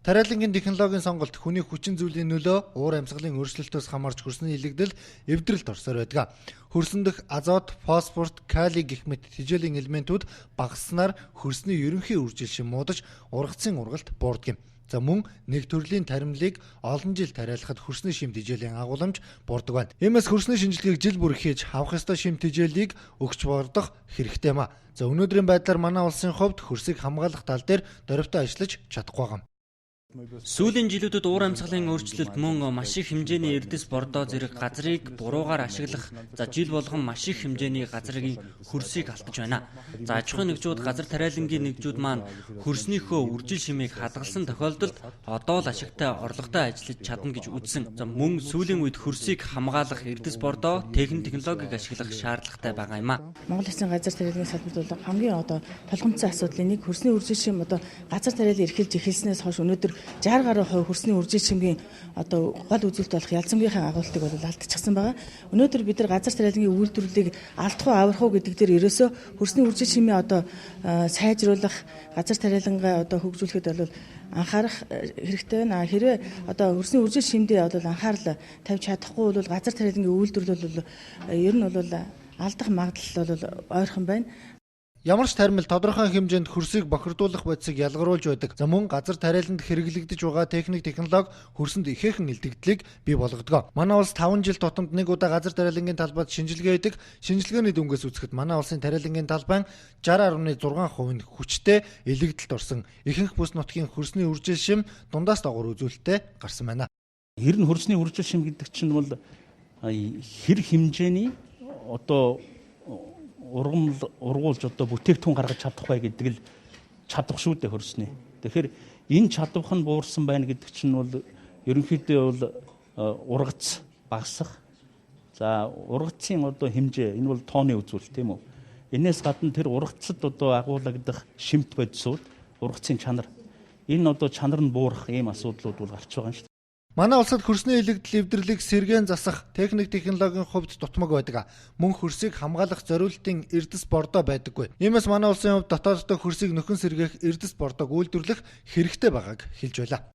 Тариалангийн технологийн сонголт хүний хүчин зүйлийн нөлөө, уур амьсгалын өөрчлөлтөөс хамаарч хөрсний илэгдэл эвдрэлт орсоор байдаг. Хөрсөн дэх азот, фосфорт, калий гэх мэт тэжээлийн элементүүд багасснаар хөрсний ерөнхий үржилшин муудаж ургацын ургалт буурдаг юм. За мөн нэг төрлийн таримлыг олон жил тариалахад хөрсний шим тэжээлийн агуулмж буурдаг байна. Иймээс хөрсний шинжилгээг жил бүр хийж авах ёстой шим тэжээлийг өгч бордох хэрэгтэй юм а. За өнөөдрийн байдлаар манай улсын хувьд хөрсийг хамгаалах тал дээр дөрвтэй ажиллаж чадахгүй байгаа юм. Сүүлийн жилүүдэд уур амьсгалын өөрчлөлт мөн маш их хэмжээний эрдэс бордоо зэрэг газрыг буруугаар ашиглах, жил болгон маш их хэмжээний газрын хөрсийг алдаж байна. За аж ахуйн нэгжүүд, газар тариалангийн нэгжүүд маань хөрснийхөө үржил шимийг хадгалсан тохиолдолд одоо л ашигтай орлоготой ажиллаж чадна гэж үзсэн. За мөн сүүлийн үед хөрсийг хамгаалах эрдэс бордоо технологиг ашиглах шаардлагатай байгаа юм а. Монгол Улсын газар тариалангийн салбарт бол хамгийн тулгымцсан асуудлын нэг хөрсний үржил шим газар тариалан эрхэлж эхэлснээс хойш өнөөдөр 60 гаруй хувь хөрсний үржил шимгийн гол үзүүлэлт болох ялцангийнхаа агуултыг бол алдчихсан байгаа. Өнөөдөр бид нар газар тариалангийн үйлдвэрлэлийг алдах уу аврах уу гэдэг дээр ерөөсөө хөрсний үржил шимийн сайжруулах, газар тариалангаа хөгжүүлэхэд бол анхаарах хэрэгтэй байна. Хэрвээ хөрсний үржил шимдээ анхаарал тавьж чадахгүй бол газар тариалангийн үйлдвэрлэл бол ер нь бол алдах магадлал бол ойрхон байна. Ямар ч тармил тодорхой хэмжээнд хөрсийг бохирдуулах бодисыг ялгаруулж байдаг. За мөн газар тариаланд хэрэглэгдэж байгаа технологи хөрсөнд ихээхэн илтгэгдлийг бий болгодог. Манай улс 5 жил тутамд нэг удаа газар тариалангийн талбайд шинжилгээ хийдэг. Шинжилгээний дүнгээс үзэхэд манай улсын тариалангийн талбайн 60.6% хүчтэй илэгдэлт орсон. Ихэнх бүс нутгийн хөрсний үржил шим дундаас дагуур үзүүлэлттэй гарсан байна. Ер нь хөрсний үржил шим гэдэг чинь бол хэр хэмжээний ургуулж бүтээгдэхүүн гаргаж чадах бай гэдэг л чадах шүү дээ хөрсний. Тэгэхээр энэ чадвах нь буурсан байна гэдэг чинь бол ерөнхийдөө бол ургац багасах. За ургацын хэмжээ энэ бол тооны үзүүлэлт тийм үү. Энээс гадна тэр ургацад агуулгадах шимт бодисууд ургацын чанар. Энэ чанар нь буурах ийм асуудлууд бол гарч байгаа юм шүү. Манай улсад хөрсний илэгдэл эвдэрлийг сэргээн засах технологийн хувьд дутмаг байдаг. Мөн хөрсийг хамгаалах зориултын эрдэс бордоо байдаггүй. Иймээс манай улсын хувьд дотооддоо хөрсийг нөхөн сэргээх эрдэс бордоог үйлдвэрлэх хэрэгтэй байгааг хэлж байлаа.